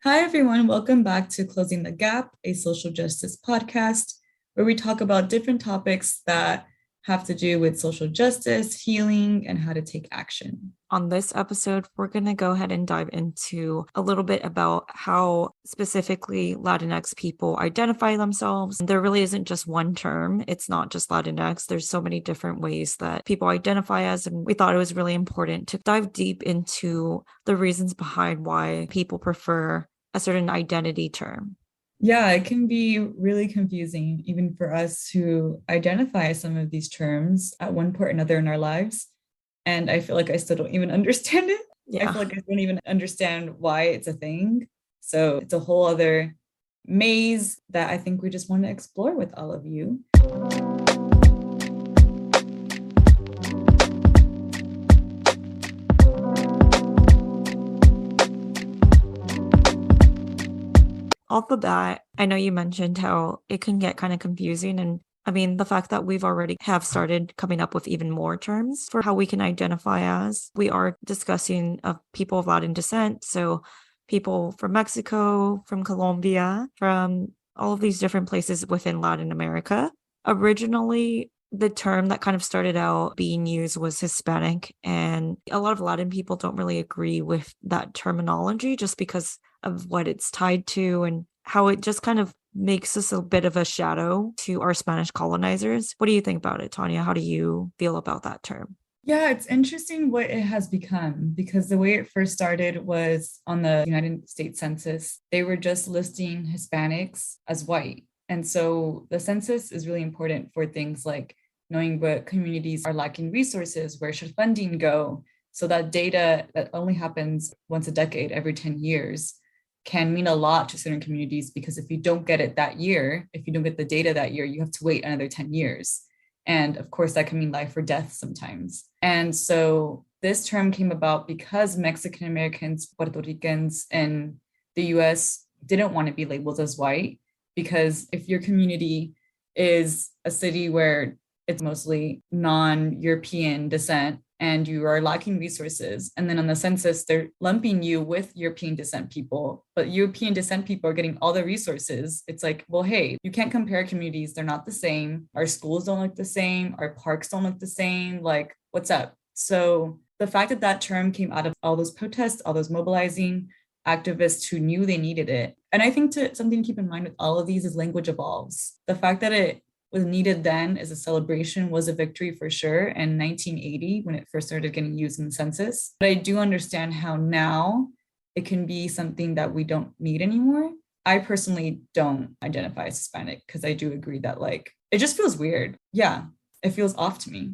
Hi, everyone. Welcome back to Closing the Gap, a social justice podcast where we talk about different topics that have to do with social justice, healing, and how to take action. On this episode, we're going to go ahead and dive into a little bit about how specifically Latinx people identify themselves. There really isn't just one term. It's not just Latinx. There's so many different ways that people identify as, and we thought it was really important to dive deep into the reasons behind why people prefer a certain identity term. Yeah, it can be really confusing, even for us who identify some of these terms at one point or another in our lives. And I feel like I still don't even understand it. I Yeah. feel like I don't even understand why it's a thing. So it's a whole other maze that I think we just want to explore with all of you. Off the bat, I know you mentioned how it can get kind of confusing, and I mean, the fact that we've already have started coming up with even more terms for how we can identify as. We are discussing of people of Latin descent, so people from Mexico, from Colombia, from all of these different places within Latin America. Originally, the term that kind of started out being used was Hispanic, and a lot of Latin people don't really agree with that terminology just because of what it's tied to and how it just kind of makes us a bit of a shadow to our Spanish colonizers. What do you think about it, Tanya? How do you feel about that term? Yeah, it's interesting what it has become because the way it first started was on the United States Census. They were just listing Hispanics as white. And so the census is really important for things like knowing what communities are lacking resources, where should funding go. So that data that only happens once a decade, every 10 years, can mean a lot to certain communities because if you don't get it that year, if you don't get the data that year, you have to wait another 10 years. And of course, that can mean life or death sometimes. And so this term came about because Mexican Americans, Puerto Ricans, and the US didn't want to be labeled as white because if your community is a city where it's mostly non-European descent and you are lacking resources. And then on the census, they're lumping you with European descent people, but European descent people are getting all the resources. It's like, well, hey, you can't compare communities. They're not the same. Our schools don't look the same. Our parks don't look the same. Like, what's up? So the fact that that term came out of all those protests, all those mobilizing activists who knew they needed it. And I think something to keep in mind with all of these is language evolves. The fact that it was needed then as a celebration was a victory for sure in 1980 when it first started getting used in the census. But I do understand how now it can be something that we don't need anymore. I personally don't identify as Hispanic because I do agree that like it just feels weird. Yeah, it feels off to me.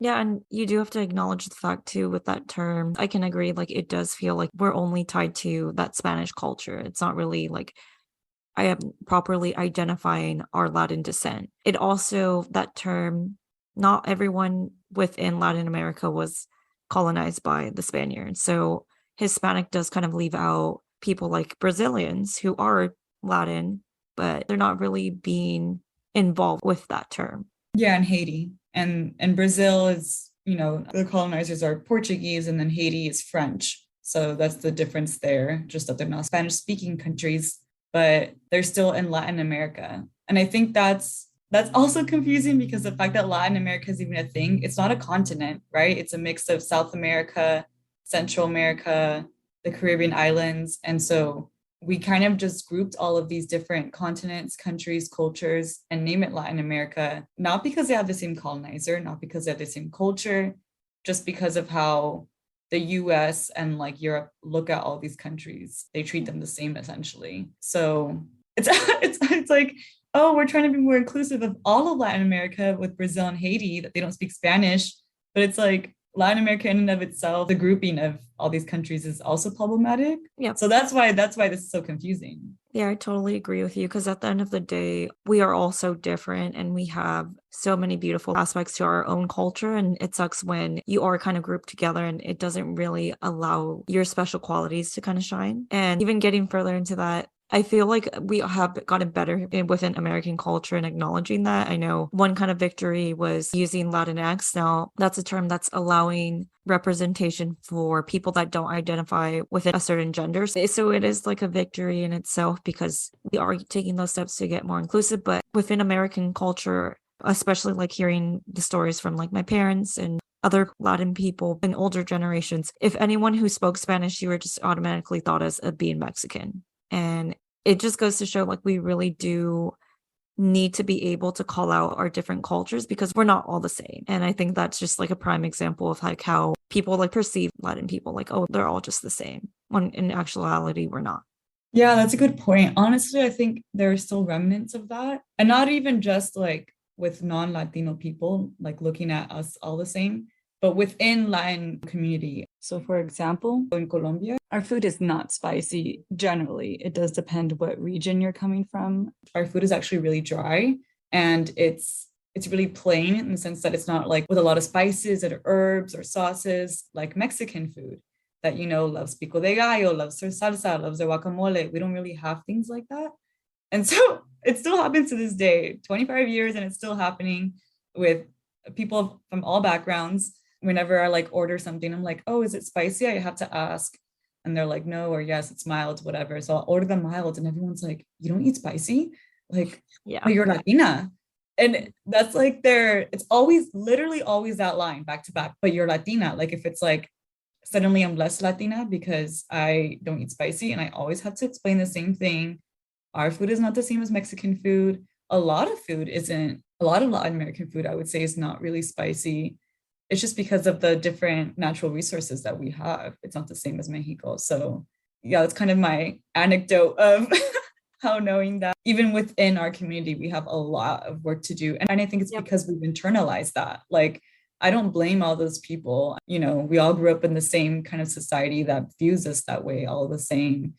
Yeah, and you do have to acknowledge the fact too with that term. I can agree, like it does feel like we're only tied to that Spanish culture. It's not really like I am properly identifying our Latin descent. It also, that term, not everyone within Latin America was colonized by the Spaniards. So Hispanic does kind of leave out people like Brazilians who are Latin, but they're not really being involved with that term. Yeah, in Haiti. And Brazil is, the colonizers are Portuguese and then Haiti is French. So that's the difference there, just that they're not Spanish speaking countries, but they're still in Latin America. And I think that's also confusing because the fact that Latin America is even a thing, it's not a continent, right? It's a mix of South America, Central America, the Caribbean islands. And so we kind of just grouped all of these different continents, countries, cultures, and name it Latin America, not because they have the same colonizer, not because they have the same culture, just because of how the US and like Europe look at all these countries. They treat them the same essentially. So it's it's like, oh, we're trying to be more inclusive of all of Latin America with Brazil and Haiti that they don't speak Spanish, but it's like Latin America in and of itself, the grouping of all these countries is also problematic. Yeah. So that's why this is so confusing. Yeah, I totally agree with you because at the end of the day, we are all so different and we have so many beautiful aspects to our own culture. And it sucks when you are kind of grouped together and it doesn't really allow your special qualities to kind of shine. And even getting further into that, I feel like we have gotten better within American culture and acknowledging that. I know one kind of victory was using Latinx. Now, that's a term that's allowing representation for people that don't identify within a certain gender. So it is like a victory in itself because we are taking those steps to get more inclusive. But within American culture, especially like hearing the stories from like my parents and other Latin people in older generations, if anyone who spoke Spanish, you were just automatically thought as a being Mexican. And it just goes to show like we really do need to be able to call out our different cultures because we're not all the same. And I think that's just like a prime example of like how people like perceive Latin people like, oh, they're all just the same. When in actuality, we're not. Yeah, that's a good point. Honestly, I think there are still remnants of that. And not even just like with non-Latino people, like looking at us all the same, but within Latin community. So for example, in Colombia, our food is not spicy generally. It does depend what region you're coming from. Our food is actually really dry and it's really plain in the sense that it's not like with a lot of spices or herbs or sauces like Mexican food that, you know, loves pico de gallo, loves their salsa, loves their guacamole. We don't really have things like that. And so it still happens to this day, 25 years, and it's still happening with people from all backgrounds. Whenever I like order something, I'm like, oh, is it spicy? I have to ask. And they're like, no, or yes, it's mild, whatever. So I'll order the mild, and everyone's like, you don't eat spicy? Like, Yeah. but you're Latina. And that's like it's always, literally always that line back to back, but you're Latina. Like if it's like, suddenly I'm less Latina because I don't eat spicy, and I always have to explain the same thing. Our food is not the same as Mexican food. A lot of food isn't, a lot of Latin American food, I would say, is not really spicy. It's just because of the different natural resources that we have. It's not the same as Mexico. So yeah, that's kind of my anecdote of how knowing that even within our community, we have a lot of work to do. And I think it's because we've internalized that. Like, I don't blame all those people. You know, we all grew up in the same kind of society that views us that way, all the same.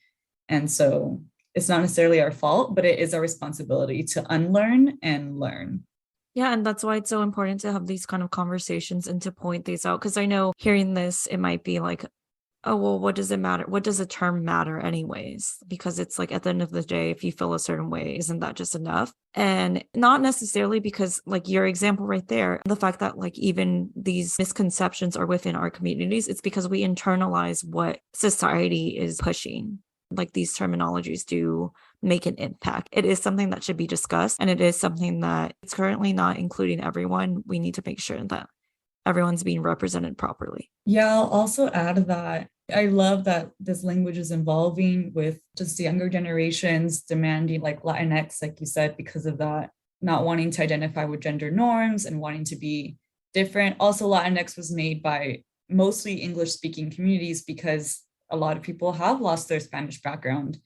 And so it's not necessarily our fault, but it is our responsibility to unlearn and learn. Yeah, and that's why it's so important to have these kind of conversations and to point these out. Because I know hearing this, it might be like, oh, well, what does it matter? What does a term matter, anyways? Because it's like at the end of the day, if you feel a certain way, isn't that just enough? And not necessarily because, like your example right there, the fact that like even these misconceptions are within our communities, it's because we internalize what society is pushing. Like these terminologies do make an impact. It is something that should be discussed, and it is something that it's currently not including everyone. We need to make sure that everyone's being represented properly. Yeah, I'll also add that I love that this language is evolving with just the younger generations demanding like Latinx, like you said, because of that, not wanting to identify with gender norms and wanting to be different. Also, Latinx was made by mostly English speaking communities because a lot of people have lost their Spanish background,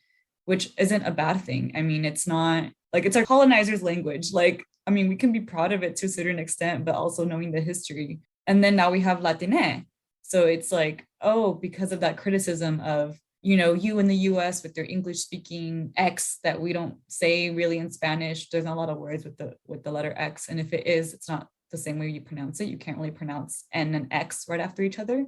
which isn't a bad thing. I mean, it's not like it's our colonizers' language. Like, I mean, we can be proud of it to a certain extent, but also knowing the history. And then now we have Latine. So it's like, oh, because of that criticism of, you know, you in the US with your English speaking X that we don't say really in Spanish. There's not a lot of words with the letter X. And if it is, it's not the same way you pronounce it. You can't really pronounce N and X right after each other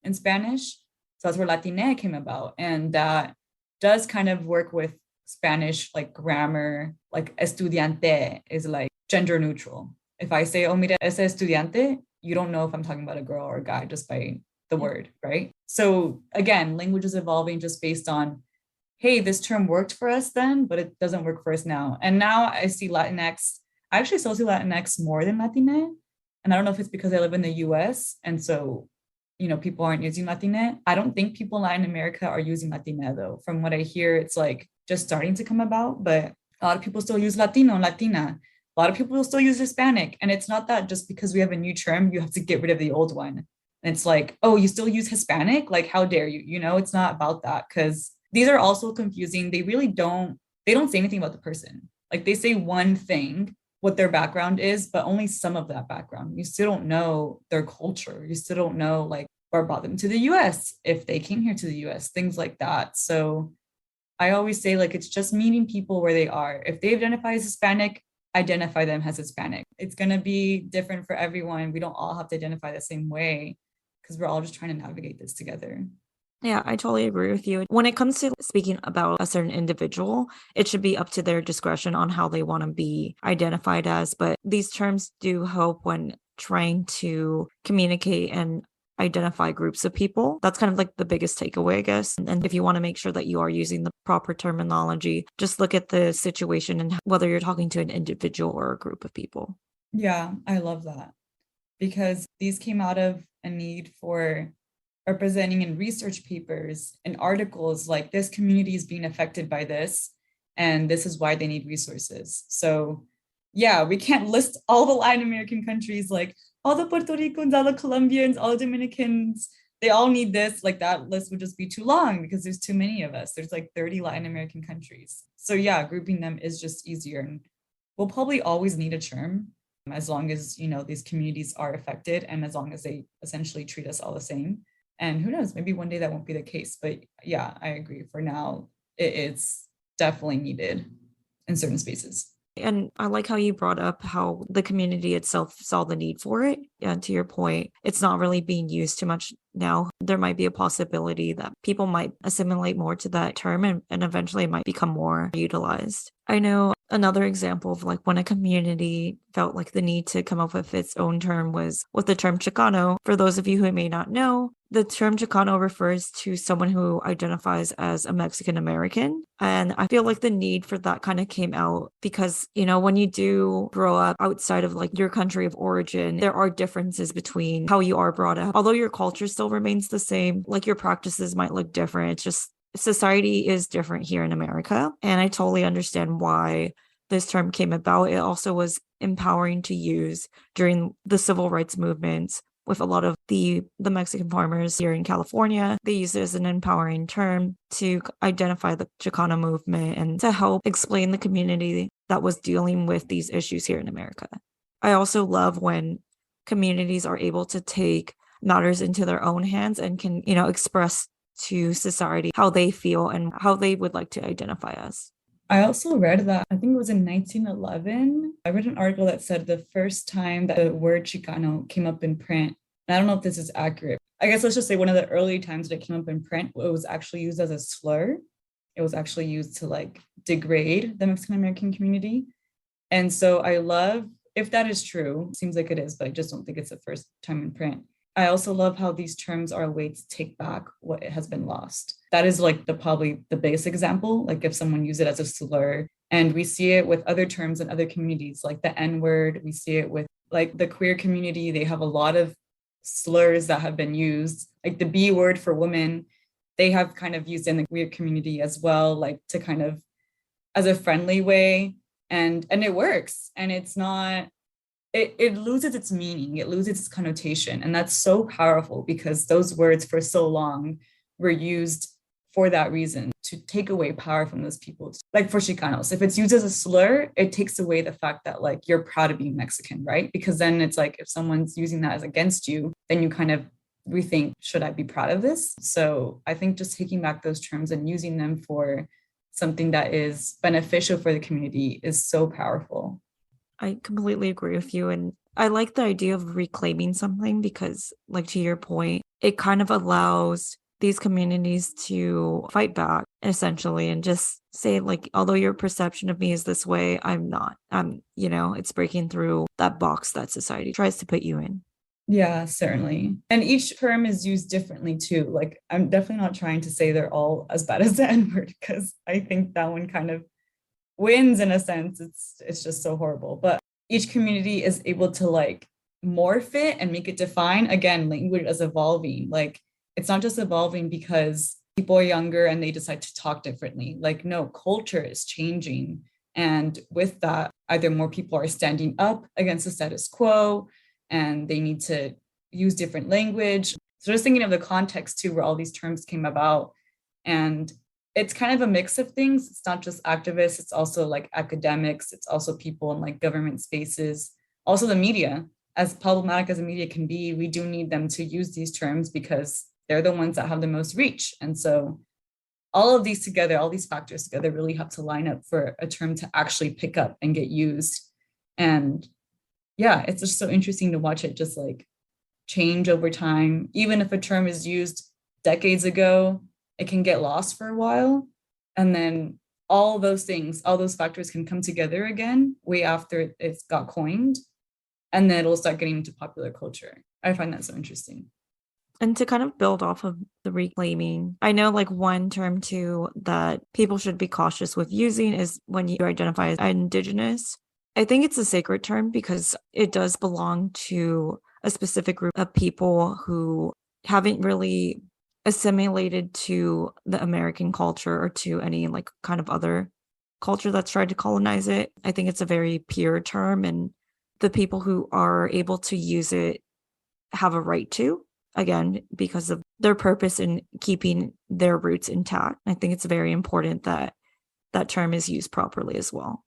in Spanish. So that's where Latine came about. And that does kind of work with Spanish, like grammar, like estudiante is like gender neutral. If I say, oh, mira, ese estudiante, you don't know if I'm talking about a girl or a guy just by the word, right? So again, language is evolving just based on, hey, this term worked for us then, but it doesn't work for us now. And now I see Latinx, I actually still see Latinx more than Latine. And I don't know if it's because I live in the US. And so, you know, people aren't using Latine. I don't think people in Latin America are using Latine though. From what I hear, it's like just starting to come about, but a lot of people still use Latino, Latina. A lot of people will still use Hispanic. And it's not that just because we have a new term, you have to get rid of the old one. And it's like, oh, you still use Hispanic? Like, how dare you? You know, it's not about that because these are also confusing. They don't say anything about the person. Like they say one thing, what their background is, but only some of that background. You still don't know their culture. You still don't know like what brought them to the US, if they came here to the US, things like that. So I always say like, it's just meeting people where they are. If they identify as Hispanic, identify them as Hispanic. It's going to be different for everyone. We don't all have to identify the same way because we're all just trying to navigate this together. Yeah, I totally agree with you. When it comes to speaking about a certain individual, it should be up to their discretion on how they want to be identified as. But these terms do help when trying to communicate and identify groups of people. That's kind of like the biggest takeaway, I guess. And if you want to make sure that you are using the proper terminology, just look at the situation and whether you're talking to an individual or a group of people. Yeah, I love that because these came out of a need for representing in research papers and articles like this community is being affected by this, and this is why they need resources. So, yeah, we can't list all the Latin American countries like all the Puerto Ricans, all the Colombians, all the Dominicans. They all need this. Like that list would just be too long because there's too many of us. There's like 30 Latin American countries. So, yeah, grouping them is just easier. And we'll probably always need a term as long as, these communities are affected and as long as they essentially treat us all the same. And who knows, maybe one day that won't be the case. But yeah, I agree. For now, it's definitely needed in certain spaces. And I like how you brought up how the community itself saw the need for it. And to your point, it's not really being used too much now. There might be a possibility that people might assimilate more to that term and eventually it might become more utilized. I know another example of like when a community felt like the need to come up with its own term was with the term Chicano. For those of you who may not know, the term Chicano refers to someone who identifies as a Mexican-American. And I feel like the need for that kind of came out because, when you do grow up outside of like your country of origin, there are differences between how you are brought up. Although your culture still remains the same, like your practices might look different. It's just society is different here in America. And I totally understand why this term came about. It also was empowering to use during the civil rights movement with a lot of the Mexican farmers here in California. They use it as an empowering term to identify the Chicano movement and to help explain the community that was dealing with these issues here in America. I also love when communities are able to take matters into their own hands and can, express to society how they feel and how they would like to identify as. I also read that, I think it was in 1911, I read an article that said the first time that the word Chicano came up in print, and I don't know if this is accurate. I guess let's just say one of the early times that it came up in print, it was actually used as a slur. It was actually used to like degrade the Mexican American community. And so I love, if that is true, seems like it is, but I just don't think it's the first time in print. I also love how these terms are a way to take back what has been lost. That is like probably the base example, like if someone used it as a slur. And we see it with other terms in other communities, like the N word. We see it with like the queer community. They have a lot of slurs that have been used, like the B word for women. They have kind of used in the queer community as well, like to kind of as a friendly way. And it works. And it's not, it loses its meaning, it loses its connotation. And that's so powerful because those words for so long were used for that reason, to take away power from those people. Like for Chicanos, if it's used as a slur, it takes away the fact that like you're proud of being Mexican, right? Because then it's like if someone's using that as against you, then you kind of rethink, should I be proud of this? So I think just taking back those terms and using them for something that is beneficial for the community is so powerful. I completely agree with you. And I like the idea of reclaiming something because, like, to your point, it kind of allows these communities to fight back essentially and just say, like, although your perception of me is this way, I'm not. It's breaking through that box that society tries to put you in. Yeah, certainly. And each term is used differently too. Like, I'm definitely not trying to say they're all as bad as the N word because I think that one kind of wins in a sense. It's just so horrible. But each community is able to like morph it and make it define. Again, language is evolving. Like, it's not just evolving because people are younger and they decide to talk differently. Like, no, culture is changing. And with that, either more people are standing up against the status quo and they need to use different language. So just thinking of the context too, where all these terms came about. And it's kind of a mix of things. It's not just activists, it's also like academics, it's also people in like government spaces, also the media. As problematic as the media can be, we do need them to use these terms because they're the ones that have the most reach. And so all of these together, all these factors together really have to line up for a term to actually pick up and get used. And yeah, it's just so interesting to watch it just like change over time. Even if a term is used decades ago, it can get lost for a while. And then all those things, all those factors can come together again way after it's got coined. And then it'll start getting into popular culture. I find that so interesting. And to kind of build off of the reclaiming, I know like one term too that people should be cautious with using is when you identify as Indigenous. I think it's a sacred term because it does belong to a specific group of people who haven't really assimilated to the American culture or to any like kind of other culture that's tried to colonize it. I think it's a very pure term, and the people who are able to use it have a right to, again, because of their purpose in keeping their roots intact. I think it's very important that that term is used properly as well.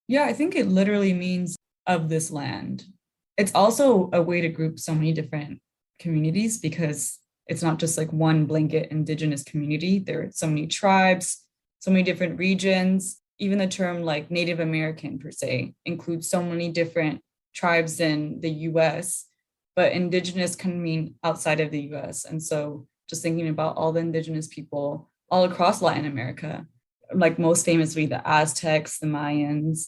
Yeah, I think it literally means of this land. It's also a way to group so many different communities because it's not just like one blanket Indigenous community. There are so many tribes, so many different regions. Even the term like Native American per se includes so many different tribes in the US, but Indigenous can mean outside of the US. And so just thinking about all the Indigenous people all across Latin America, like most famously the Aztecs, the Mayans,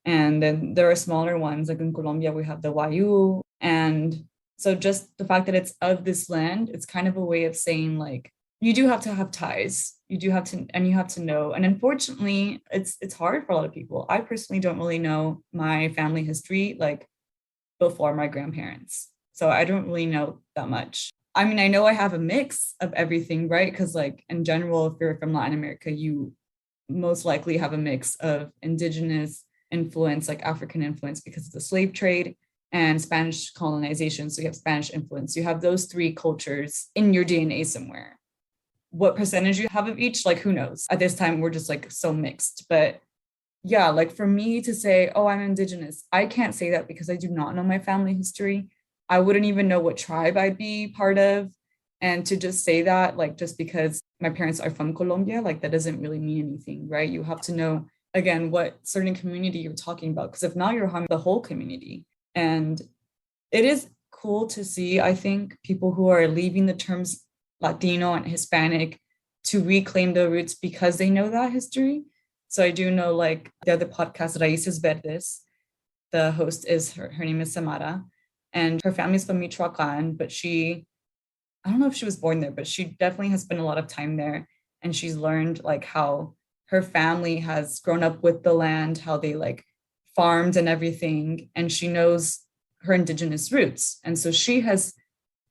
and then there are smaller ones, like in Colombia, we have the Wayu. And so just the fact that it's of this land, it's kind of a way of saying like, you do have to have ties. You do have to, and you have to know. And unfortunately, it's hard for a lot of people. I personally don't really know my family history like before my grandparents. So I don't really know that much. I mean, I know I have a mix of everything, right? Because like in general, if you're from Latin America, you most likely have a mix of Indigenous influence, like African influence because of the slave trade, and Spanish colonization. So you have Spanish influence. You have those three cultures in your DNA somewhere. What percentage you have of each, like who knows? At this time, we're just like so mixed. But yeah, like for me to say, oh, I'm Indigenous, I can't say that because I do not know my family history. I wouldn't even know what tribe I'd be part of. And to just say that, like, just because my parents are from Colombia, like, that doesn't really mean anything, right? You have to know, again, what certain community you're talking about, because if not, you're harming the whole community. And it is cool to see, I think, people who are leaving the terms Latino and Hispanic to reclaim their roots because they know that history. So I do know, like, the other podcast, Raíces Verdes, the host is, her name is Samara, and her family's from Michoacan, but I don't know if she was born there, but she definitely has spent a lot of time there. And she's learned like how her family has grown up with the land, how they like farmed and everything. And she knows her Indigenous roots. And so she has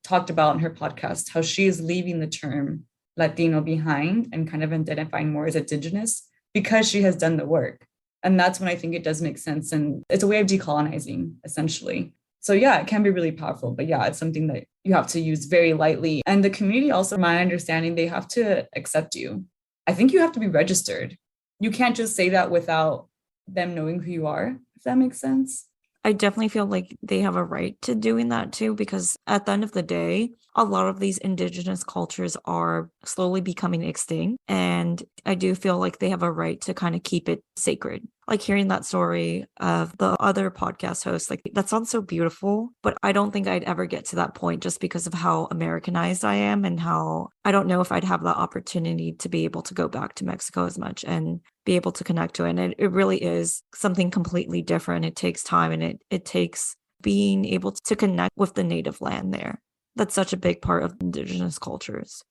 talked about in her podcast how she is leaving the term Latino behind and kind of identifying more as Indigenous because she has done the work. And that's when I think it does make sense. And it's a way of decolonizing, essentially. So yeah, it can be really powerful, but yeah, it's something that you have to use very lightly. And the community also, my understanding, they have to accept you. I think you have to be registered. You can't just say that without them knowing who you are, if that makes sense. I definitely feel like they have a right to doing that too, because at the end of the day, a lot of these Indigenous cultures are slowly becoming extinct. And I do feel like they have a right to kind of keep it sacred. Like hearing that story of the other podcast host, like that sounds so beautiful, but I don't think I'd ever get to that point just because of how Americanized I am and how I don't know if I'd have the opportunity to be able to go back to Mexico as much and be able to connect to it. And it really is something completely different. It takes time, and it takes being able to connect with the native land there. That's such a big part of Indigenous cultures.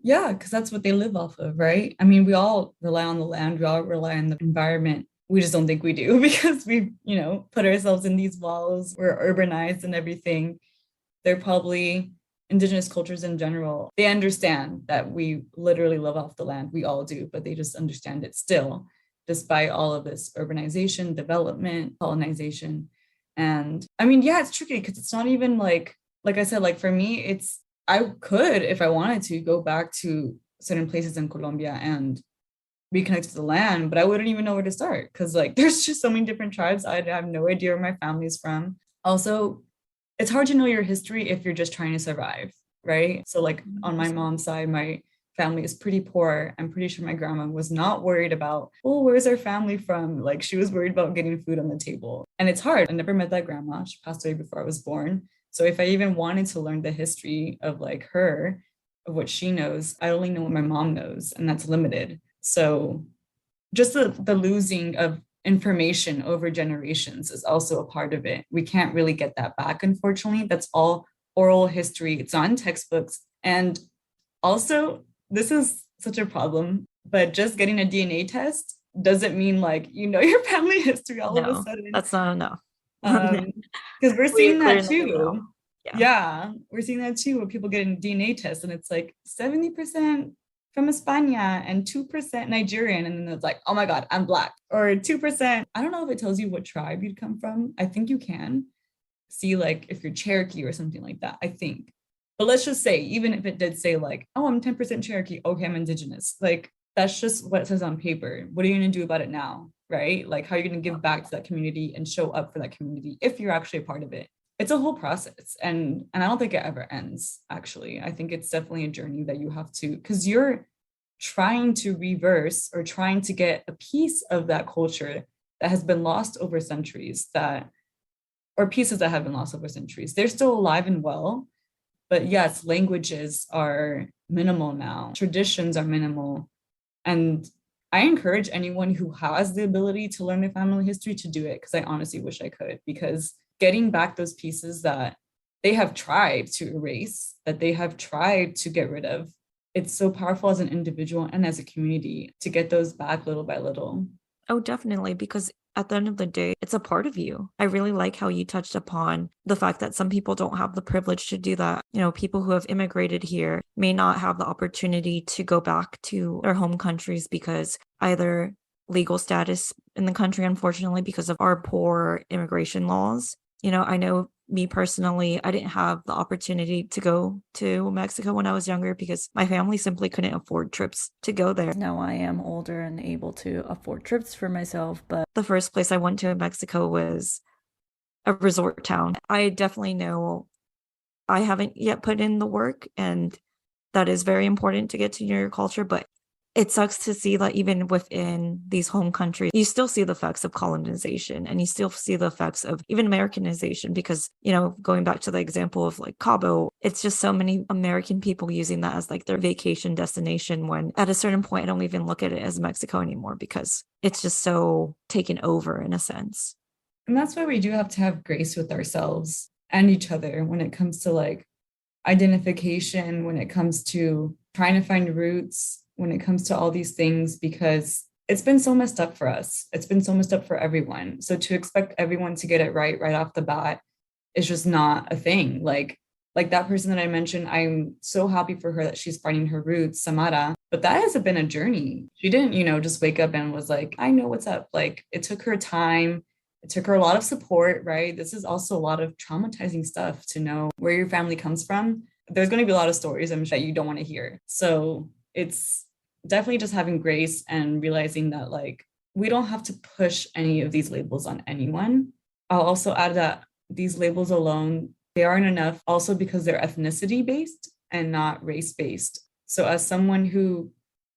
Yeah, because that's what they live off of, right? I mean, we all rely on the land, we all rely on the environment. We just don't think we do because we, put ourselves in these walls, we're urbanized and everything. They're probably Indigenous cultures in general. They understand that we literally live off the land. We all do, but they just understand it still, despite all of this urbanization, development, colonization. And I mean, yeah, it's tricky because it's not even like I said, like for me, I could, if I wanted to, go back to certain places in Colombia and reconnect to the land, but I wouldn't even know where to start because like there's just so many different tribes. I have no idea where my family's from. Also, it's hard to know your history if you're just trying to survive, right? So like on my mom's side, my family is pretty poor. I'm pretty sure my grandma was not worried about, oh, where's our family from? Like she was worried about getting food on the table. And it's hard. I never met that grandma. She passed away before I was born. So if I even wanted to learn the history of like her, of what she knows. I only know what my mom knows, and that's limited. So just the losing of information over generations is also a part of it. We can't really get that back, unfortunately. That's all oral history. It's on textbooks. And also, this is such a problem, but just getting a DNA test doesn't mean like you know your family history all of a No, sudden. that's not enough. Because we're We seeing that clearly know. too. Yeah. Yeah, we're seeing that too, where people get a DNA test and it's like 70% from España and 2% Nigerian. And then it's like, oh my God, I'm Black. Or 2%. I don't know if it tells you what tribe you'd come from. I think you can see like if you're Cherokee or something like that, I think. But let's just say, even if it did say like, oh, I'm 10% Cherokee, okay, I'm Indigenous. Like that's just what it says on paper. What are you gonna do about it now? Right? Like how are you gonna give back to that community and show up for that community if you're actually a part of it? It's a whole process. And I don't think it ever ends, actually. I think it's definitely a journey that you have to, because you're trying to reverse or trying to get a piece of that culture that has been lost over centuries, that or pieces that have been lost over centuries. They're still alive and well, but yes, languages are minimal now, traditions are minimal. And I encourage anyone who has the ability to learn their family history to do it, because I honestly wish I could, because getting back those pieces that they have tried to erase, that they have tried to get rid of, it's so powerful as an individual and as a community to get those back little by little. Oh, definitely, because at the end of the day, it's a part of you. I really like how you touched upon the fact that some people don't have the privilege to do that. You know, people who have immigrated here may not have the opportunity to go back to their home countries because either legal status in the country, unfortunately, because of our poor immigration laws. You know, I know me personally, I didn't have the opportunity to go to Mexico when I was younger because my family simply couldn't afford trips to go there. Now I am older and able to afford trips for myself, but the first place I went to in Mexico was a resort town. I definitely know I haven't yet put in the work, and that is very important to get to know your culture, but it sucks to see that even within these home countries, you still see the effects of colonization and you still see the effects of even Americanization because, you know, going back to the example of like Cabo, it's just so many American people using that as like their vacation destination when at a certain point, I don't even look at it as Mexico anymore because it's just so taken over in a sense. And that's why we do have to have grace with ourselves and each other when it comes to like identification, when it comes to trying to find roots, when it comes to all these things, because it's been so messed up for us. It's been so messed up for everyone. So to expect everyone to get it right off the bat is just not a thing. Like that person that I mentioned, I'm so happy for her that she's finding her roots, Samara. But that has been a journey. She didn't, you know, just wake up and was like, I know what's up. Like it took her time. It took her a lot of support, right? This is also a lot of traumatizing stuff to know where your family comes from. There's going to be a lot of stories I'm sure that you don't want to hear. So it's definitely just having grace and realizing that like we don't have to push any of these labels on anyone. I'll also add that these labels alone, they aren't enough also because they're ethnicity based and not race based. So as someone who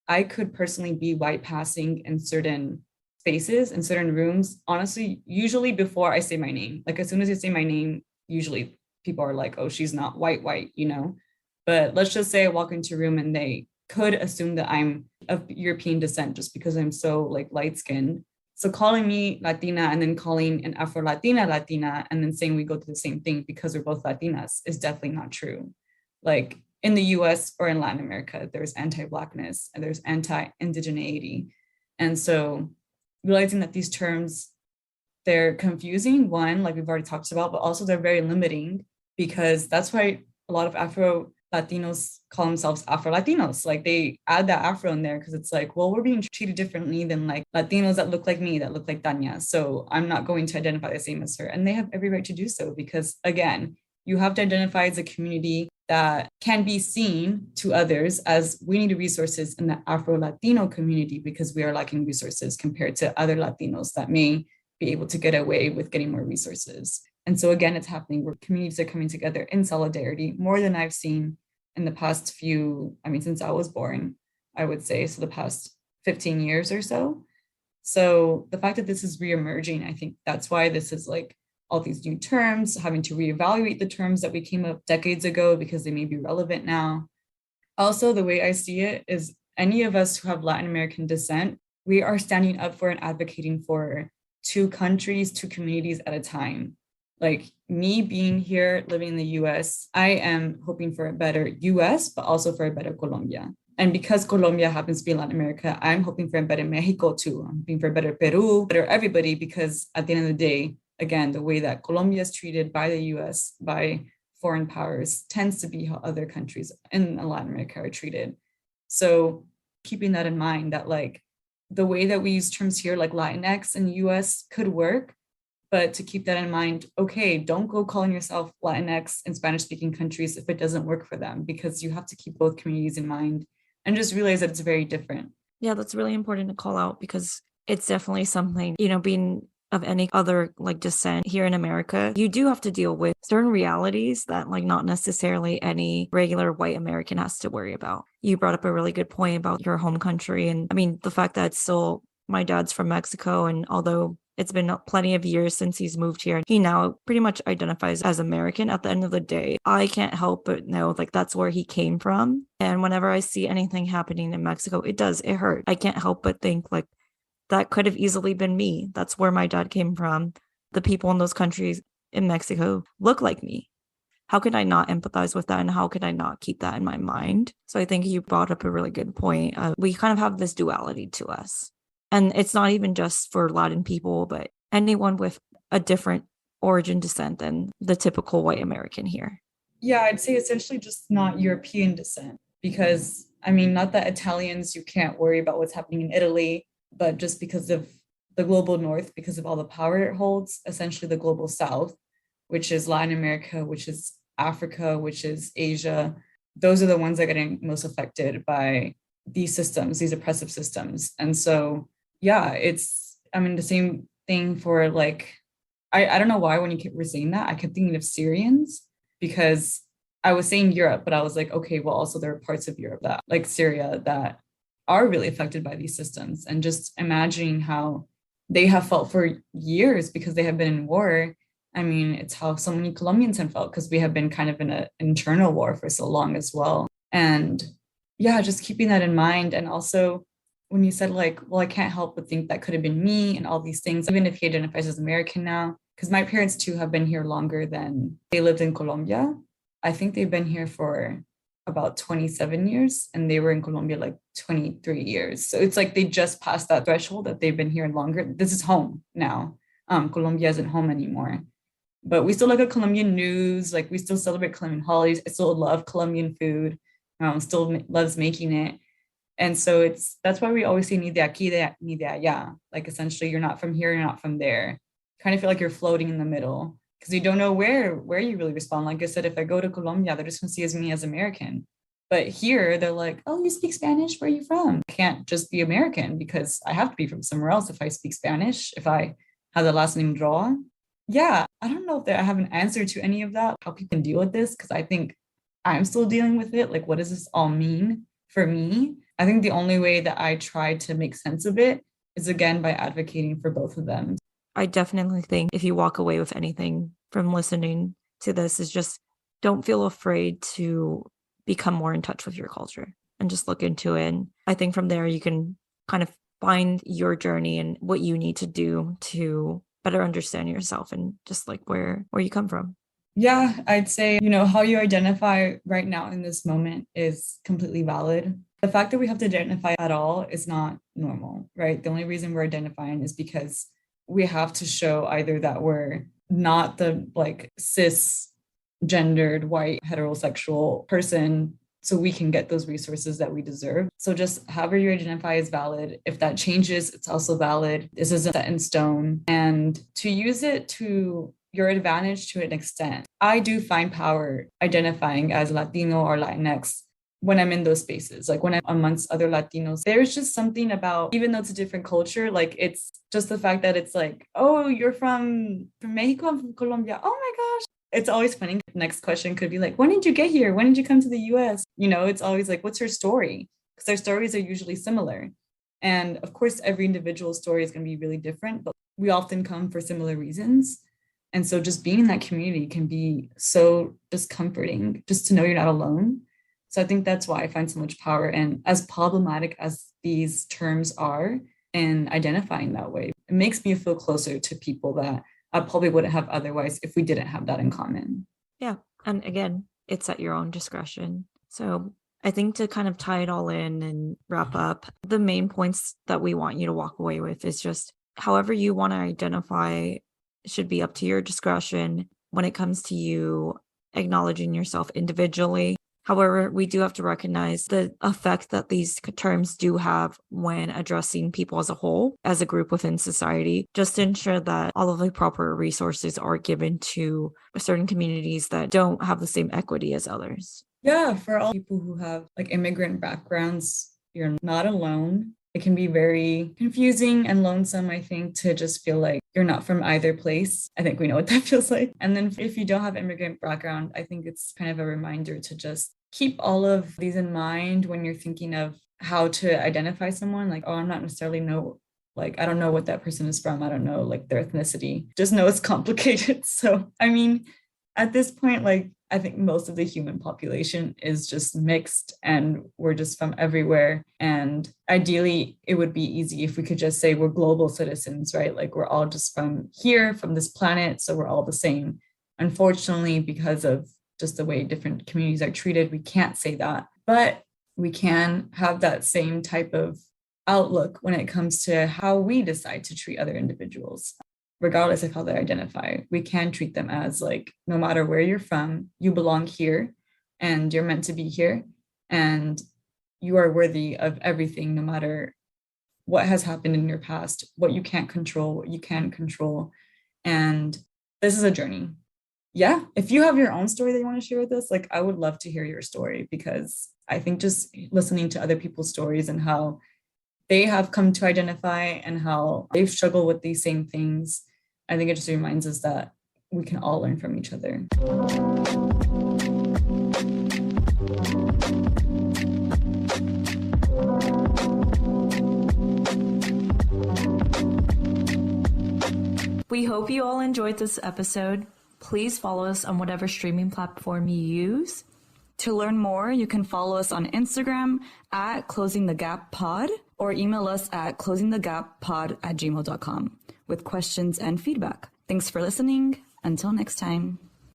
I could personally be white passing in certain spaces in certain rooms, honestly, usually before I say my name, like as soon as I say my name, usually people are like, oh, she's not white, you know? But let's just say I walk into a room and they could assume that I'm of European descent just because I'm so like light skinned. So calling me Latina and then calling an Afro Latina and then saying we go through the same thing because we're both Latinas is definitely not true. Like in the US or in Latin America, there's anti-Blackness and there's anti-indigeneity. And so realizing that these terms, they're confusing, one, like we've already talked about, but also they're very limiting because that's why a lot of Afro Latinos call themselves Afro Latinos. Like they add that Afro in there because it's like, well, we're being treated differently than like Latinos that look like me, that look like Tanya. So I'm not going to identify the same as her. And they have every right to do so because, again, you have to identify as a community that can be seen to others as we need resources in the Afro Latino community because we are lacking resources compared to other Latinos that may be able to get away with getting more resources. And so again, it's happening where communities are coming together in solidarity more than I've seen in the past few, I mean, since I was born, I would say, so the past 15 years or so. So the fact that this is reemerging, I think that's why this is like all these new terms, having to reevaluate the terms that we came up decades ago because they may be relevant now. Also, the way I see it is any of us who have Latin American descent, we are standing up for and advocating for two countries, two communities at a time. Like me being here, living in the US, I am hoping for a better US, but also for a better Colombia. And because Colombia happens to be in Latin America, I'm hoping for a better Mexico too. I'm hoping for a better Peru, better everybody, because at the end of the day, again, the way that Colombia is treated by the US, by foreign powers, tends to be how other countries in Latin America are treated. So keeping that in mind, that like the way that we use terms here, like Latinx in the US could work, but to keep that in mind, okay, don't go calling yourself Latinx in Spanish speaking countries if it doesn't work for them, because you have to keep both communities in mind and just realize that it's very different. Yeah, that's really important to call out because it's definitely something, being of any other like descent here in America, you do have to deal with certain realities that like not necessarily any regular white American has to worry about. You brought up a really good point about your home country. And I mean, the fact that still my dad's from Mexico, and although it's been plenty of years since he's moved here, he now pretty much identifies as American. At the end of the day, I can't help but know like that's where he came from. And whenever I see anything happening in Mexico, it hurt. I can't help but think like that could have easily been me. That's where my dad came from. The people in those countries in Mexico look like me. How could I not empathize with that? And how could I not keep that in my mind? So I think you brought up a really good point. We kind of have this duality to us. And it's not even just for Latin people, but anyone with a different origin descent than the typical white American here. Yeah, I'd say essentially just not European descent, because I mean, not that Italians, you can't worry about what's happening in Italy, but just because of the global north, because of all the power it holds, essentially the global south, which is Latin America, which is Africa, which is Asia, those are the ones that are getting most affected by these systems, these oppressive systems. And so, yeah, I mean, the same thing for like, I don't know why when were saying that, I kept thinking of Syrians, because I was saying Europe, but I was like, okay, well, also there are parts of Europe that, like Syria, that are really affected by these systems. And just imagining how they have felt for years because they have been in war. I mean, it's how so many Colombians have felt because we have been kind of in an internal war for so long as well. And yeah, just keeping that in mind. And also when you said like, well, I can't help but think that could have been me and all these things, even if he identifies as American now, because my parents too have been here longer than they lived in Colombia. I think they've been here for about 27 years and they were in Colombia like 23 years. So it's like they just passed that threshold that they've been here longer. This is home now. Colombia isn't home anymore. But we still look at Colombian news, like we still celebrate Colombian holidays. I still love Colombian food. Still loves making it. And so that's why we always say ni de aquí, ni de allá. Like essentially you're not from here, you're not from there. Kind of feel like you're floating in the middle because you don't know where you really respond. Like I said, if I go to Colombia, they're just gonna see as me as American. But here they're like, oh, you speak Spanish? Where are you from? I can't just be American because I have to be from somewhere else if I speak Spanish, if I have the last name Roa. Yeah, I don't know if I have an answer to any of that, how people can deal with this, because I think I'm still dealing with it. Like, what does this all mean for me? I think the only way that I try to make sense of it is, again, by advocating for both of them. I definitely think if you walk away with anything from listening to this is just don't feel afraid to become more in touch with your culture and just look into it. And I think from there you can kind of find your journey and what you need to do to better understand yourself and just like where you come from. Yeah, I'd say, how you identify right now in this moment is completely valid. The fact that we have to identify at all is not normal, right? The only reason we're identifying is because we have to show either that we're not the like cisgendered white heterosexual person so we can get those resources that we deserve. So just however you identify is valid. If that changes, it's also valid. This isn't set in stone. And to use it to your advantage to an extent. I do find power identifying as Latino or Latinx when I'm in those spaces, like when I'm amongst other Latinos. There's just something about, even though it's a different culture, like it's just the fact that it's like, oh, you're from Mexico, I'm from Colombia. Oh my gosh. It's always funny. Next question could be like, when did you get here? When did you come to the US? It's always like, what's your story? Because their stories are usually similar. And of course, every individual story is going to be really different, but we often come for similar reasons. And so just being in that community can be so just comforting, just to know you're not alone. So I think that's why I find so much power. And as problematic as these terms are and identifying that way, it makes me feel closer to people that I probably wouldn't have otherwise if we didn't have that in common. Yeah. And again, it's at your own discretion. So I think to kind of tie it all in and wrap up, the main points that we want you to walk away with is just however you want to identify should be up to your discretion when it comes to you acknowledging yourself individually. However, we do have to recognize the effect that these terms do have when addressing people as a whole, as a group within society, just to ensure that all of the proper resources are given to certain communities that don't have the same equity as others. Yeah, for all people who have like immigrant backgrounds, you're not alone. It can be very confusing and lonesome, I think, to just feel like you're not from either place. I think we know what that feels like. And then if you don't have immigrant background, I think it's kind of a reminder to just keep all of these in mind when you're thinking of how to identify someone. Like, oh, I'm not necessarily I don't know what that person is from. I don't know like their ethnicity. Just know it's complicated. So, I mean, at this point, like, I think most of the human population is just mixed and we're just from everywhere. And ideally, it would be easy if we could just say we're global citizens, right? Like we're all just from here, from this planet. So we're all the same. Unfortunately, because of just the way different communities are treated, we can't say that. But we can have that same type of outlook when it comes to how we decide to treat other individuals. Regardless of how they identify, we can treat them as like, no matter where you're from, you belong here and you're meant to be here and you are worthy of everything, no matter what has happened in your past, what you can't control, what you can control. And this is a journey. Yeah, if you have your own story that you want to share with us, like I would love to hear your story, because I think just listening to other people's stories and how they have come to identify and how they've struggled with these same things, I think it just reminds us that we can all learn from each other. We hope you all enjoyed this episode. Please follow us on whatever streaming platform you use. To learn more, you can follow us on Instagram at closingthegappod or email us at closingthegappod@gmail.com with questions and feedback. Thanks for listening. Until next time.